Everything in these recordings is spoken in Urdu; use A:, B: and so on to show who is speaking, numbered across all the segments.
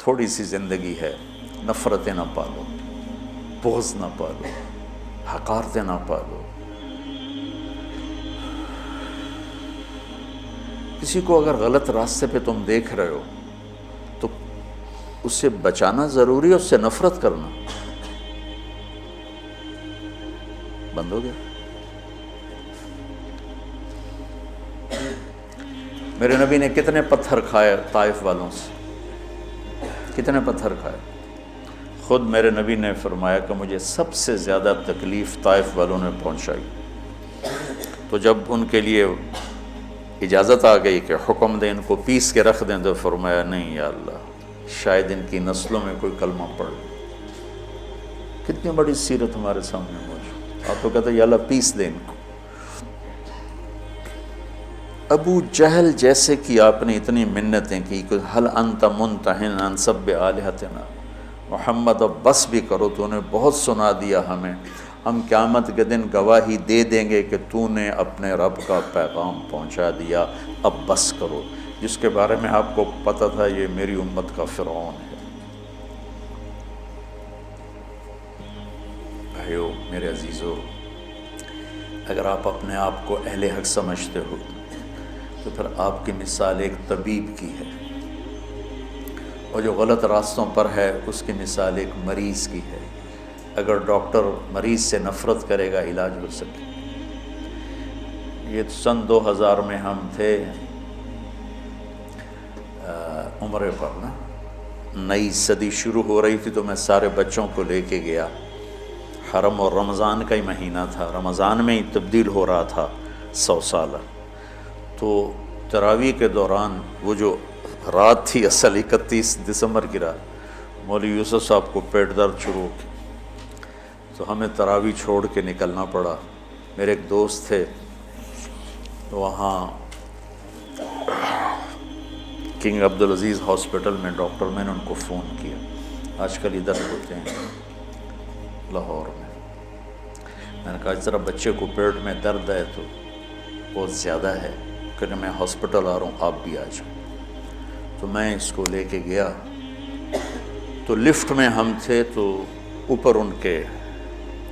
A: تھوڑی سی زندگی ہے، نفرتیں نہ پالو، بغض نہ پالو، حقارتیں نہ پالو۔ کسی کو اگر غلط راستے پہ تم دیکھ رہے ہو تو اس سے بچانا ضروری ہے، اس سے نفرت کرنا بند ہو گیا۔ میرے نبی نے کتنے پتھر کھائے طائف والوں سے، کتنے پتھر کھائے۔ خود میرے نبی نے فرمایا کہ مجھے سب سے زیادہ تکلیف طائف والوں نے پہنچائی۔ تو جب ان کے لیے اجازت آ گئی کہ حکم دیں ان کو پیس کے رکھ دیں، تو فرمایا نہیں یا اللہ، شاید ان کی نسلوں میں کوئی کلمہ پڑھ لے۔ کتنی بڑی سیرت ہمارے سامنے موجود۔ آپ تو کہتے ہیں یا اللہ پیس دیں ان کو۔ ابو جہل جیسے کی آپ نے اتنی منتیں کی کہ حل انت منتہن عن سب آلہتنا، محمد اب بس بھی کرو، تو نے بہت سنا دیا ہمیں، ہم قیامت کے دن گواہی دے دیں گے کہ تو نے اپنے رب کا پیغام پہنچا دیا، اب بس کرو۔ جس کے بارے میں آپ کو پتہ تھا یہ میری امت کا فرعون ہے۔ بھائیو میرے عزیزو، اگر آپ اپنے آپ کو اہل حق سمجھتے ہو تو پھر آپ کی مثال ایک طبیب کی ہے، اور جو غلط راستوں پر ہے اس کی مثال ایک مریض کی ہے۔ اگر ڈاکٹر مریض سے نفرت کرے گا علاج ہو سکے۔ یہ سن 2000 میں ہم تھے عمرے پر نا، نئی صدی شروع ہو رہی تھی، تو میں سارے بچوں کو لے کے گیا حرم، اور رمضان کا ہی مہینہ تھا، رمضان میں ہی تبدیل ہو رہا تھا 100 سالہ۔ تو تراویح کے دوران وہ جو رات تھی اصل 31 دسمبر کی رات، مولوی یوسف صاحب کو پیٹ درد شروع ہو گئی، تو ہمیں تراویح چھوڑ کے نکلنا پڑا۔ میرے ایک دوست تھے وہاں کنگ عبدالعزیز ہاسپٹل میں ڈاکٹر، میں نے ان کو فون کیا، آج کل ادھر ہوتے ہیں لاہور میں نے کہا اس طرح بچے کو پیٹ میں درد ہے تو بہت زیادہ ہے کہ میں ہاسپٹل آ رہا ہوں، آپ بھی آ جاؤ۔ تو میں اس کو لے کے گیا، تو لفٹ میں ہم تھے، تو اوپر ان کے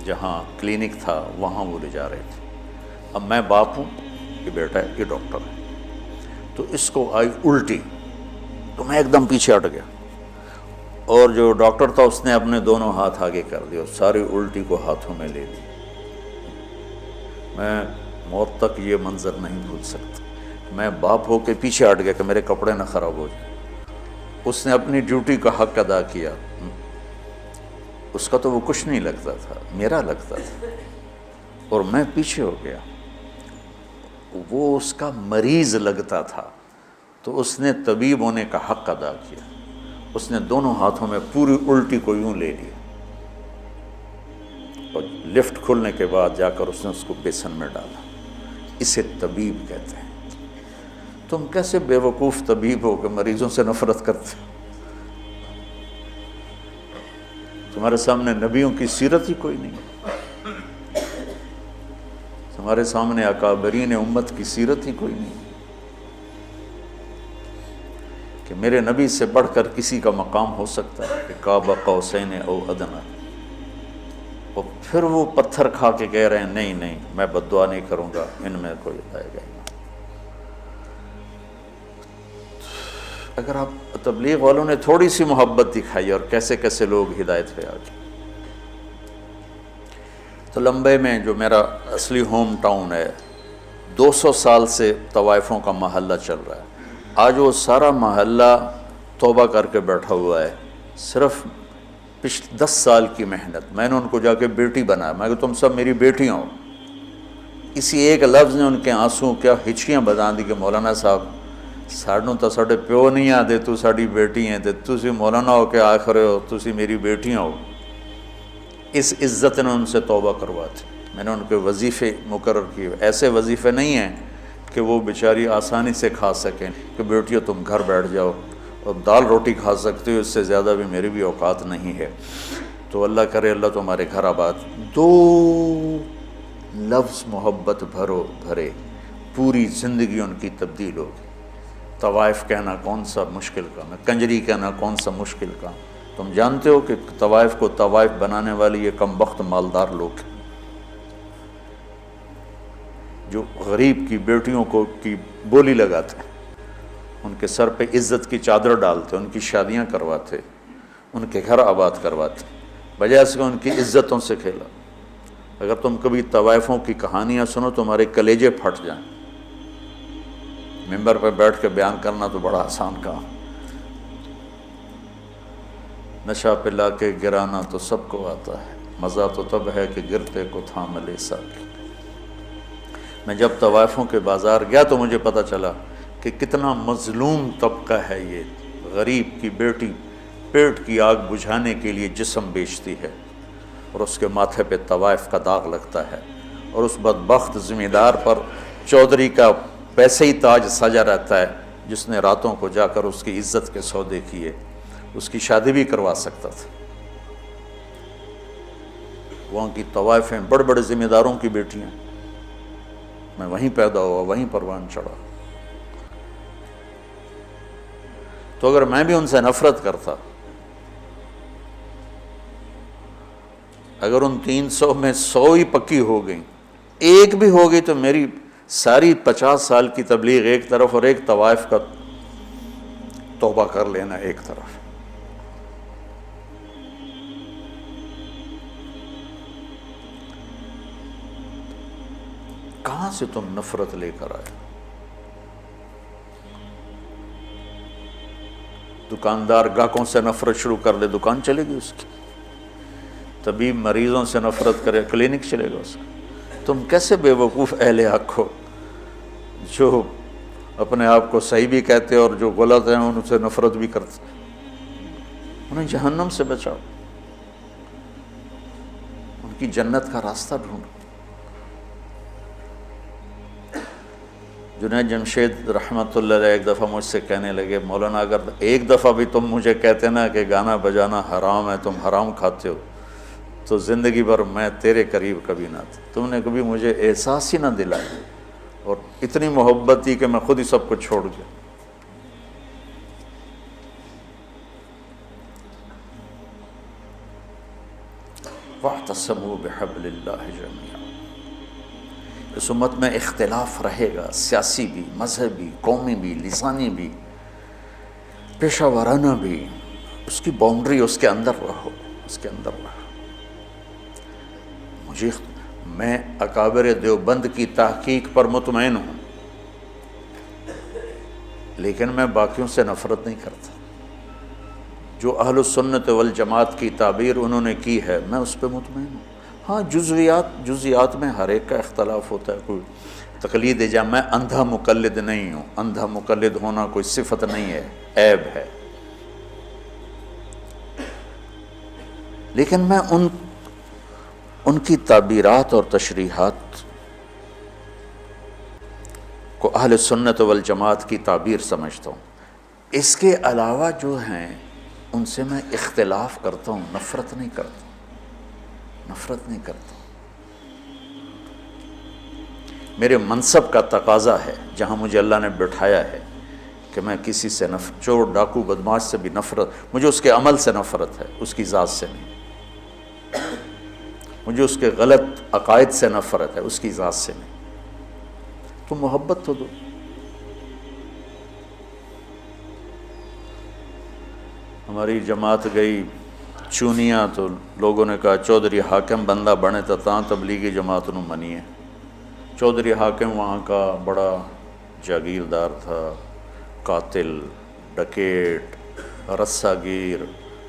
A: جہاں کلینک تھا وہاں وہ لے جا رہے تھے۔ اب میں باپ ہوں، یہ بیٹا ہے، یہ ڈاکٹر ہے، تو اس کو آئی الٹی، تو میں ایک دم پیچھے ہٹ گیا، اور جو ڈاکٹر تھا اس نے اپنے دونوں ہاتھ آگے کر دیا، ساری الٹی کو ہاتھوں میں لے لی۔ میں موت تک یہ منظر نہیں بھول سکتا۔ میں باپ ہو کے پیچھے ہٹ گیا کہ میرے کپڑے نہ خراب ہو جائیں۔ اس نے اپنی ڈیوٹی کا حق ادا کیا، اس کا تو وہ کچھ نہیں لگتا تھا، میرا لگتا تھا، اور میں پیچھے ہو گیا۔ وہ اس کا مریض لگتا تھا، تو اس نے طبیب ہونے کا حق ادا کیا، اس نے دونوں ہاتھوں میں پوری الٹی کو یوں لے لیا، اور لفٹ کھلنے کے بعد جا کر اس نے اس کو بیسن میں ڈالا۔ اسے طبیب کہتے ہیں۔ تم کیسے بے وقوف طبیب ہو کہ مریضوں سے نفرت کرتے؟ تمہارے سامنے نبیوں کی سیرت ہی کوئی نہیں، تمہارے سامنے اکابرین امت کی سیرت ہی کوئی نہیں، کہ میرے نبی سے بڑھ کر کسی کا مقام ہو سکتا ہے کہ قاب قوسین او ادنی، اور پھر وہ پتھر کھا کے کہہ رہے ہیں نہیں نہیں میں بد دعا نہیں کروں گا، ان میں کوئی آئے گا۔ اگر آپ تبلیغ والوں نے تھوڑی سی محبت دکھائی اور کیسے کیسے لوگ ہدایت پہ آ گئے۔ تو لمبے میں جو میرا اصلی ہوم ٹاؤن ہے، 200 سال سے طوائفوں کا محلہ چل رہا ہے، آج وہ سارا محلہ توبہ کر کے بیٹھا ہوا ہے، صرف پچھلے 10 سال کی محنت۔ میں نے ان کو جا کے بیٹی بنایا، میں کہ تم سب میری بیٹیاں ہو۔ اسی ایک لفظ نے ان کے آنسوں کیا ہچکیاں بجا دی کہ مولانا صاحب سانوں تو ساڈے پیو نہیں آتے، تو ساڈی بیٹی ہیں، تے تسی مولانا ہو کے آخر ہو تسی میری بیٹیاں ہو۔ اس عزت نے ان سے توبہ کرواتی۔ میں نے ان کے وظیفے مقرر کیے، ایسے وظیفے نہیں ہیں کہ وہ بیچاری آسانی سے کھا سکیں کہ بیٹیوں تم گھر بیٹھ جاؤ اور دال روٹی کھا سکتے ہو، اس سے زیادہ بھی میری بھی اوقات نہیں ہے۔ تو اللہ کرے اللہ تمہارے گھر آباد۔ 2 لفظ محبت بھرے، پوری زندگی ان کی تبدیل ہوگی۔ طوائف کہنا کون سا مشکل کام ہے، کنجری کہنا کون سا مشکل کام؟ تم جانتے ہو کہ طوائف کو طوائف بنانے والی یہ کم بخت مالدار لوگ ہیں جو غریب کی بیٹیوں کو کی بولی لگاتے ہیں، ان کے سر پہ عزت کی چادر ڈالتے، ان کی شادیاں کرواتے، ان کے گھر آباد کرواتے، بجائے اس کے ان کی عزتوں سے کھیلا۔ اگر تم کبھی طوائفوں کی کہانیاں سنو تمہارے کلیجے پھٹ جائیں۔ ممبر پہ بیٹھ کے بیان کرنا تو بڑا آسان کام، نشہ پلا کے گرانا تو سب کو آتا ہے، مزہ تو تب ہے کہ گرتے کو تھام لے ساکی۔ میں جب طوائفوں کے بازار گیا تو مجھے پتہ چلا کہ کتنا مظلوم طبقہ ہے یہ، غریب کی بیٹی پیٹ کی آگ بجھانے کے لیے جسم بیچتی ہے اور اس کے ماتھے پہ طوائف کا داغ لگتا ہے، اور اس بدبخت ذمہ دار پر چودھری کا پیسے ہی تاج سجا رہتا ہے جس نے راتوں کو جا کر اس کی عزت کے سودے کیے، اس کی شادی بھی کروا سکتا تھا۔ وہاں کی طوائفیں بڑے بڑے ذمہ داروں کی بیٹیاں، میں وہیں پیدا ہوا، وہیں پروان چڑھا۔ تو اگر میں بھی ان سے نفرت کرتا، اگر ان 300 میں 100 ہی پکی ہو گئیں، ایک بھی ہو گئی، تو میری ساری 50 سال کی تبلیغ ایک طرف اور ایک طوائف کا توبہ کر لینا ایک طرف۔ کہاں سے تم نفرت لے کر آئے؟ دکاندار گاہکوں سے نفرت شروع کر دے، دکان چلے گی اس کی۔ طبیب مریضوں سے نفرت کرے، کلینک چلے گا اس کا۔ تم کیسے بے وقوف اہل حق ہو جو اپنے آپ کو صحیح بھی کہتے اور جو غلط ہیں ان سے نفرت بھی کرتے؟ انہیں جہنم سے بچاؤ، ان کی جنت کا راستہ ڈھونڈو۔ جنید جمشید رحمۃ اللہ علیہ ایک دفعہ مجھ سے کہنے لگے، مولانا اگر ایک دفعہ بھی تم مجھے کہتے نا کہ گانا بجانا حرام ہے، تم حرام کھاتے ہو، تو زندگی بھر میں تیرے قریب کبھی نہ تھا۔ تم نے کبھی مجھے احساس ہی نہ دلایا، اور اتنی محبت تھی کہ میں خود ہی سب کو چھوڑ گیا۔ وَاعْتَصِمُوا بِحَبْلِ اللَّهِ جَمِيعًا۔ اس امت میں اختلاف رہے گا، سیاسی بھی، مذہبی، قومی بھی، لسانی بھی، پیشہ ورانہ بھی۔ اس کی باؤنڈری، اس کے اندر رہو، اس کے اندر رہو۔ میں اکابر دیوبند کی تحقیق پر مطمئن ہوں، لیکن میں باقیوں سے نفرت نہیں کرتا۔ جو اہل السنت والجماعت کی تعبیر انہوں نے کی ہے، میں اس پہ مطمئن ہوں۔ ہاں جزیات میں ہر ایک کا اختلاف ہوتا ہے، کوئی تقلید جا، میں اندھا مقلد نہیں ہوں، اندھا مقلد ہونا کوئی صفت نہیں ہے، عیب ہے۔ لیکن میں ان کی تعبیرات اور تشریحات کو اہل سنت والجماعت کی تعبیر سمجھتا ہوں۔ اس کے علاوہ جو ہیں ان سے میں اختلاف کرتا ہوں، نفرت نہیں کرتا، نفرت نہیں کرتا۔ میرے منصب کا تقاضا ہے، جہاں مجھے اللہ نے بٹھایا ہے، کہ میں کسی سے چور ڈاکو بدماش سے بھی نفرت، مجھے اس کے عمل سے نفرت ہے، اس کی ذات سے نہیں۔ مجھے اس کے غلط عقائد سے نفرت ہے، اس کی ذات سے نہیں۔ تو محبت تو دو۔ ہماری جماعت گئی چونیاں، تو لوگوں نے کہا چودھری حاکم بندہ بنے تو تاں تبلیغی جماعت نو منیے۔ چودھری حاکم وہاں کا بڑا جاگیردار تھا، قاتل، ڈکیٹ، رسہ گیر،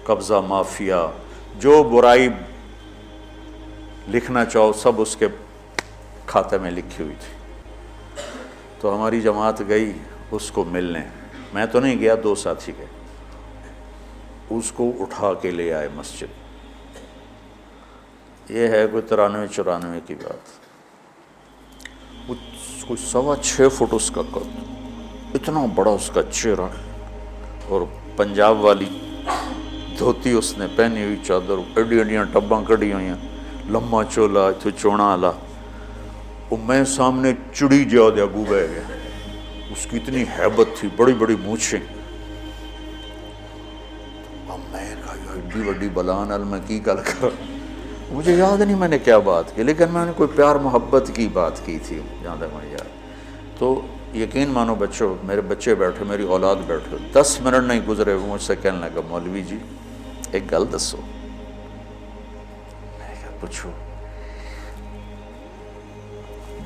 A: قبضہ مافیا، جو برائی لکھنا چاہو سب اس کے کھاتے میں لکھی ہوئی تھی۔ تو ہماری جماعت گئی اس کو ملنے، میں تو نہیں گیا، 2 ساتھی گئے، اس کو اٹھا کے لے آئے مسجد۔ یہ ہے کوئی 93-94 کی بات، کوئی 6.25 فٹ اس کا قد، اتنا بڑا اس کا چہرہ، اور پنجاب والی دھوتی اس نے پہنی ہوئی، چادر، ایڈیاں ٹباں کڑی ہوئی ہیں، لمبا چولا، تو چونا آلا، اور میں سامنے چڑی جا دیا گو بہ گیا۔ اس کی اتنی ہیبت تھی، بڑی بڑی مونچھیں. اب میں کہا یار ایڈی بڑی بلان ال میں کی گل کر، مجھے یاد نہیں میں نے کیا بات کی، لیکن میں نے کوئی پیار محبت کی بات کی تھی جہاں تک مجھے یاد. تو یقین مانو بچوں، میرے بچے بیٹھے، میری اولاد بیٹھے، 10 منٹ نہیں گزرے وہ مجھ سے کہنے لگا مولوی جی ایک گل دسو. میں کہا پوچھو.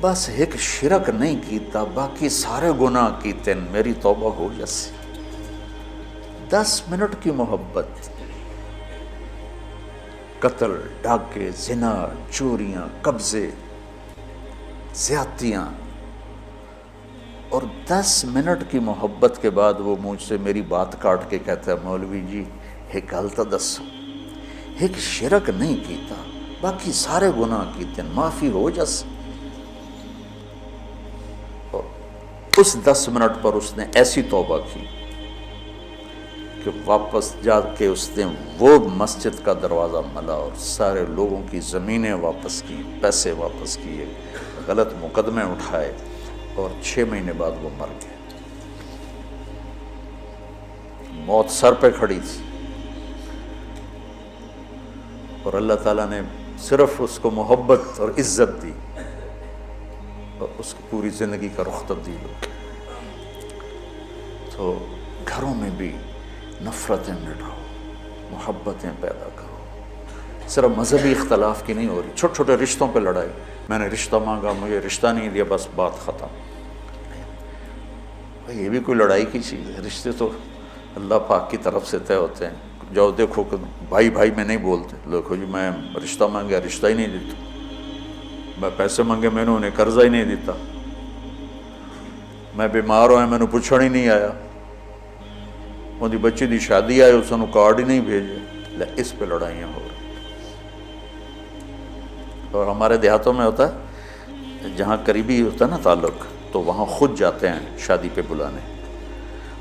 A: بس ایک شرک نہیں کیتا، باقی سارے گناہ کیتے، میری توبہ ہو جیسی. 10 منٹ کی محبت، قتل، ڈاکے، زنا، چوریاں، قبضے، زیادتیاں، اور 10 منٹ کی محبت کے بعد وہ مجھ سے میری بات کاٹ کے کہتا ہے مولوی جی ایک گل تو دسو، ایک شرک نہیں کیتا باقی سارے گناہ کیتے، معافی ہو جس. اس 10 منٹ پر اس نے ایسی توبہ کی کہ واپس جا کے اس نے وہ مسجد کا دروازہ ملا اور سارے لوگوں کی زمینیں واپس کی، پیسے واپس کیے، غلط مقدمے اٹھائے، اور 6 مہینے بعد وہ مر گئے. موت سر پہ کھڑی تھی اور اللہ تعالیٰ نے صرف اس کو محبت اور عزت دی اور اس کی پوری زندگی کا رخ تبدیل ہو گیا. تو گھروں میں بھی نفرتیں مٹاؤ، محبتیں پیدا کرو. صرف مذہبی اختلاف کی نہیں ہو رہی، چھوٹے چھوٹے رشتوں پہ لڑائی، میں نے رشتہ مانگا مجھے رشتہ نہیں دیا بس بات ختم. یہ بھی کوئی لڑائی کی چیز ہے؟ رشتے تو اللہ پاک کی طرف سے طے ہوتے ہیں. جاؤ دیکھو کہ بھائی بھائی میں نہیں بولتے، دیکھو جی میں رشتہ مانگا رشتہ ہی نہیں دیتا، میں پیسے مانگے میں نے انہیں قرضہ ہی نہیں دیتا، میں بیمار ہویا میں نے پوچھنے ہی نہیں آیا، ان دی بچی دی شادی آئے اس نے کارڈ ہی نہیں بھیجے. اس پہ لڑائیاں ہو رہی. اور ہمارے دیہاتوں میں ہوتا ہے جہاں قریبی ہوتا ہے نا تعلق تو وہاں خود جاتے ہیں شادی پہ بلانے،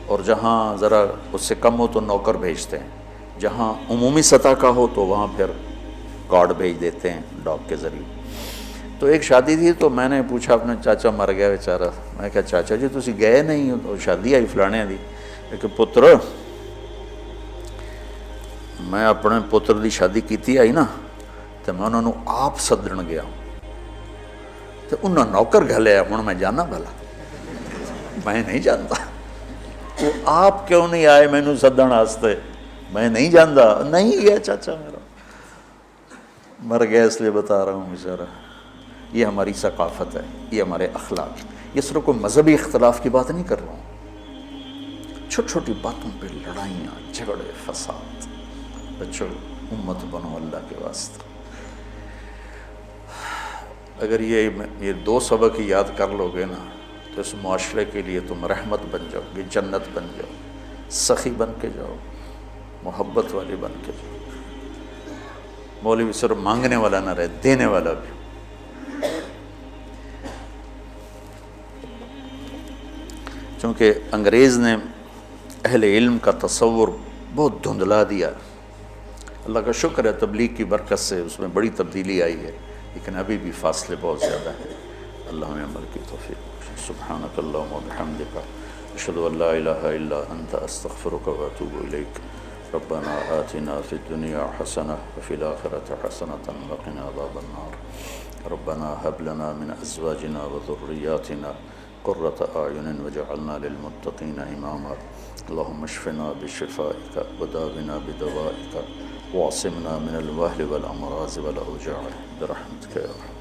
A: اور جہاں ذرا اس سے کم ہو تو نوکر بھیجتے ہیں، جہاں عمومی سطح کا ہو تو وہاں پھر کارڈ بھیج دیتے ہیں ڈاک کے ذریعے. تو ایک شادی تھی تو میں نے پوچھا اپنے چاچا مر گیا بیچارہ، میں کہا چاچا جی تسی گئے نہیں ہو تو شادی آئی فلانے دی. کہ پتر میں اپنے پتر دی شادی کیتی آئی نا تو میں انہوں نے آپ سدن گیا تو انہوں نے نوکر گھلیا، ہوں میں جانا بھلا میں نہیں جانتا. وہ آپ کیوں نہیں آئے مینوں سدن واسطے؟ میں نہیں جانتا. نہیں گیا چاچا میرا مر گیا اس لیے بتا رہا ہوں بیچارہ. یہ ہماری ثقافت ہے، یہ ہمارے اخلاق. یہ صرف کوئی مذہبی اختلاف کی بات نہیں کر رہا ہوں، چھوٹی چھوٹی باتوں پہ لڑائیاں، جھگڑے، فساد. بچوں امت بنو اللہ کے واسطے. اگر یہ 2 سبق ہی یاد کر لو گے نا تو اس معاشرے کے لیے تم رحمت بن جاؤ گے، جنت بن جاؤ، سخی بن کے جاؤ، محبت والے بن کے جاؤ. مولوی صرف مانگنے والا نہ رہے، دینے والا بھی. چونکہ انگریز نے اہل علم کا تصور بہت دھندلا دیا. اللہ کا شکر ہے تبلیغ کی برکت سے اس میں بڑی تبدیلی آئی ہے، لیکن ابھی بھی فاصلے بہت زیادہ ہیں. اللہ ہمیں عمل کی توفیق. سبحانک اللہم و بحمدک اشہد ان لا الہ الا انت استغفرک و اتوب الیک. ربنا آتنا فی الدنیا حسنہ وفی الآخرۃ حسنۃ وقنا عذاب النار. ربنا هب لنا من ازواجنا وذریاتنا قرۃ اعین واجعلنا للمتقین اماما. اللہم اشفنا بشفائک وداونا بدوائک واعصمنا من الوہل والامراض والاوجاع برحمتک یا ارحم